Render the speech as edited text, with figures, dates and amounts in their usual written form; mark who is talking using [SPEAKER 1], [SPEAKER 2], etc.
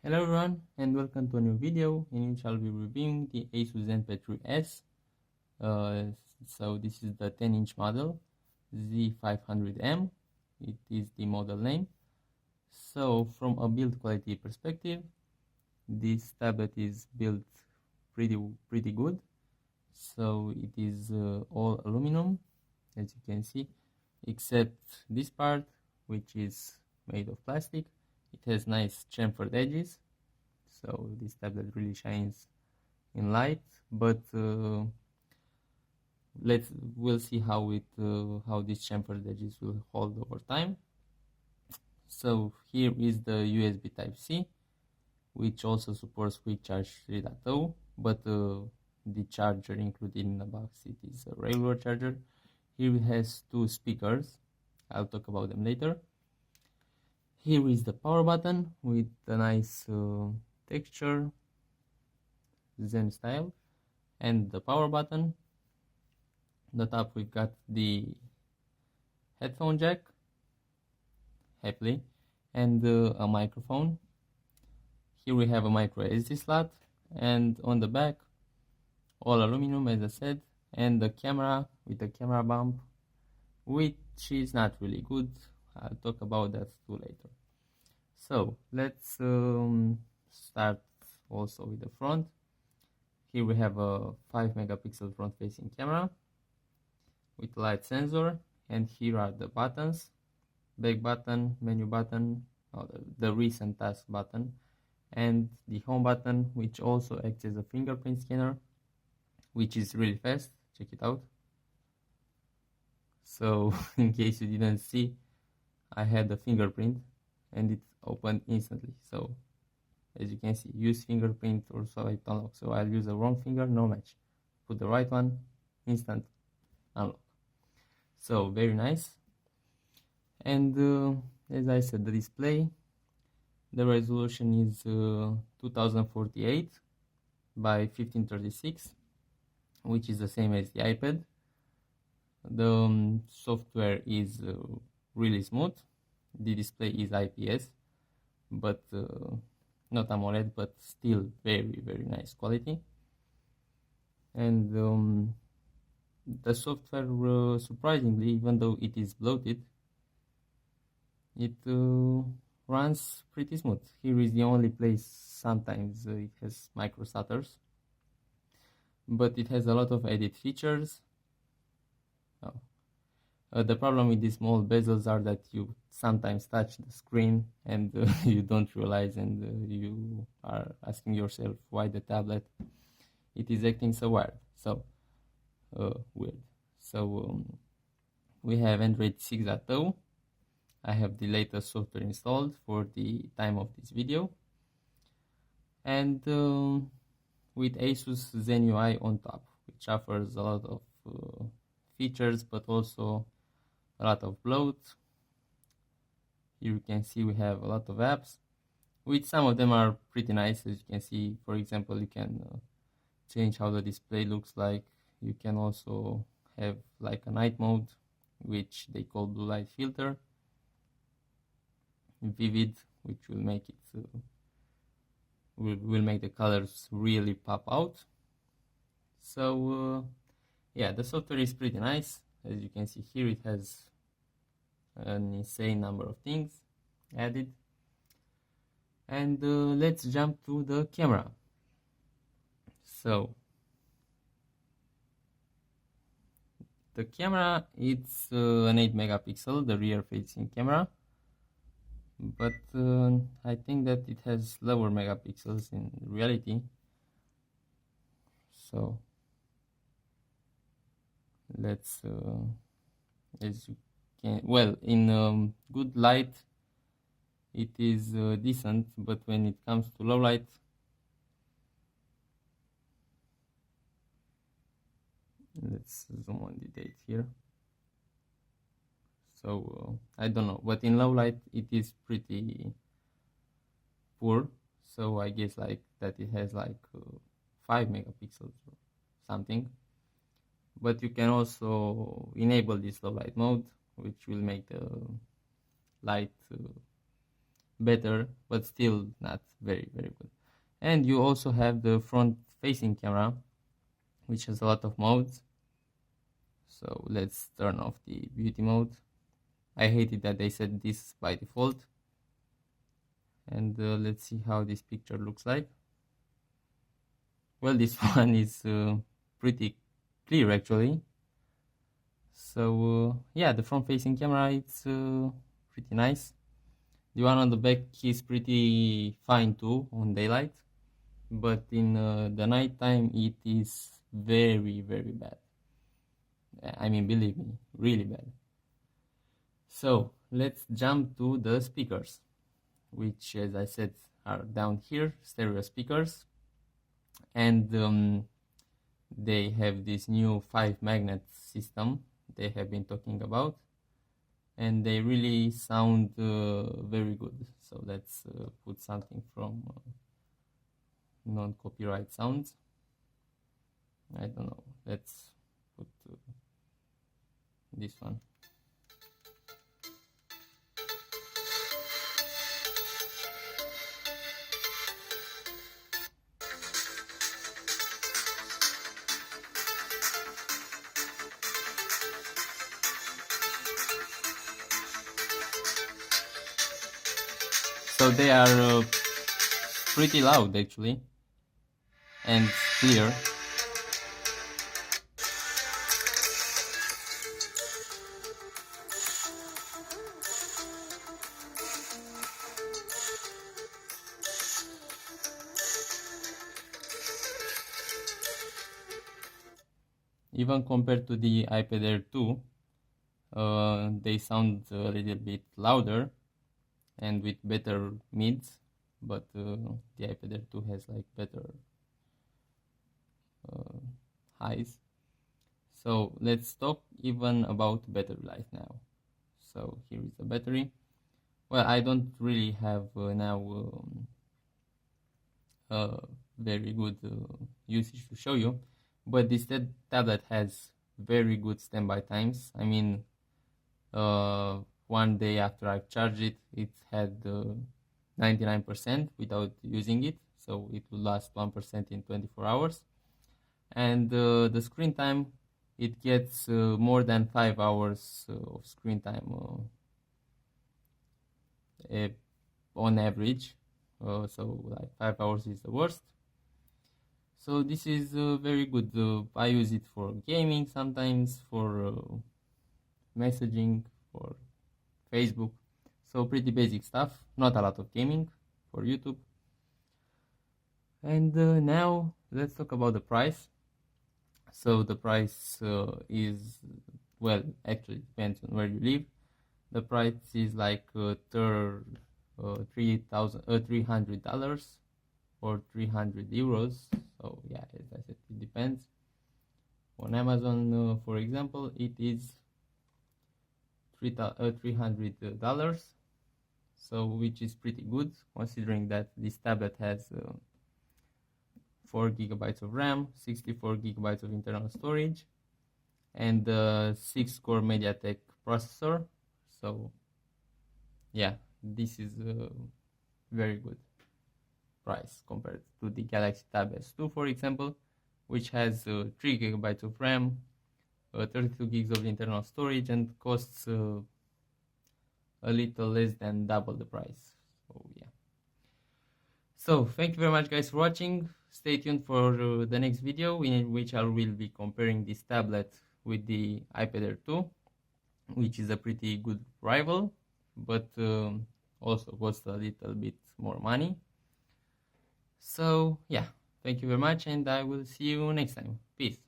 [SPEAKER 1] Hello everyone and welcome to a new video in which I'll be reviewing the ASUS Zenpad 3S. So this is the 10-inch model Z500M. It is the model name. So from a build quality perspective, this tablet is built pretty good. So it is all aluminum, as you can see, except this part, which is made of plastic. It has nice chamfered edges, so this tablet really shines in light. But we'll see how these chamfered edges will hold over time. So here is the USB Type-C, which also supports Quick Charge 3.0, but the charger included in the box, it is a regular charger. Here it has two speakers. I'll talk about them later. Here is the power button with a nice texture, Zen style, and the power button. On the top we've got the headphone jack, happily, and a microphone. Here we have a micro SD slot, and on the back, all aluminum, as I said, and the camera with a camera bump, which is not really good. I'll talk about that too later. So let's start also with the front. Here we have a 5 megapixel front facing camera with light sensor, and here are the buttons: back button, menu button, the recent task button, and the home button, which also acts as a fingerprint scanner, which is really fast. Check it out. So in case you didn't see, I had a fingerprint and it opened instantly. So as you can see, use fingerprint or swipe to unlock. So I'll use the wrong finger, no match. Put the right one, instant unlock. So very nice. And as I said, the display, the resolution is 2048 by 1536, which is the same as the iPad. The software is really smooth. The display is IPS, but not AMOLED, but still very nice quality. And the software, surprisingly, even though it is bloated, it runs pretty smooth. Here is the only place sometimes it has micro stutters, but it has a lot of added features. The problem with these small bezels are that you sometimes touch the screen and you don't realize, and you are asking yourself why the tablet it is acting so weird. So we have Android 6.0. I have the latest software installed for the time of this video, and with ASUS ZenUI on top, which offers a lot of features, but also a lot of bloat. Here you can see we have a lot of apps, which some of them are pretty nice. As you can see, for example, you can change how the display looks like. You can also have like a night mode, which they call blue light filter, vivid, which will make it will make the colors really pop out. So yeah, the software is pretty nice. As you can see here, it has an insane number of things added. And let's jump to the camera. So the camera, it's an 8 megapixel, the rear facing camera, but I think that it has lower megapixels in reality. So let's as you can, well, in good light it is decent, but when it comes to low light, let's zoom on the date here. So I don't know, but in low light it is pretty poor. So I guess like that it has like 5 megapixels or something. But you can also enable this low light mode, which will make the light better, but still not very good. And you also have the front facing camera, which has a lot of modes. So let's turn off the beauty mode. I hated that they said this by default. And let's see how this picture looks like. Well, this one is pretty clear actually. So yeah, the front facing camera, it's pretty nice. The one on the back is pretty fine too on daylight, but in the night time it is very bad. I mean, believe me, really bad. So let's jump to the speakers, which, as I said, are down here, stereo speakers. And they have this new 5 magnet system they have been talking about, and they really sound very good. So let's put something from non-copyright sounds. I don't know, let's put this one. So they are pretty loud actually, and clear. Even compared to the iPad Air 2, they sound a little bit louder and with better mids, but the iPad Air 2 has like better highs. So let's talk even about battery life now. So here is the battery. Well, I don't really have now very good usage to show you, but this tablet has very good standby times. I mean, one day after I've charged it, it had 99% without using it, so it will last 1% in 24 hours. And the screen time, it gets more than 5 hours of screen time on average. So like 5 hours is the worst. So this is very good. I use it for gaming sometimes, for messaging, for Facebook. So pretty basic stuff, not a lot of gaming for YouTube. And now let's talk about the price. So the price is, well, actually depends on where you live. The price is like $300 or 300 euros. So yeah, as I said, it depends. On Amazon, for example, it is $300. So which is pretty good, considering that this tablet has 4 gigabytes of RAM, 64 gigabytes of internal storage, and 6-core MediaTek processor. So yeah, this is a very good price compared to the Galaxy Tab S2, for example, which has 3 gigabytes of RAM, 32 gigs of internal storage, and costs a little less than double the price. So yeah. So thank you very much, guys, for watching. Stay tuned for the next video, in which I will be comparing this tablet with the iPad Air 2, which is a pretty good rival, but also costs a little bit more money. So yeah, thank you very much, and I will see you next time. Peace.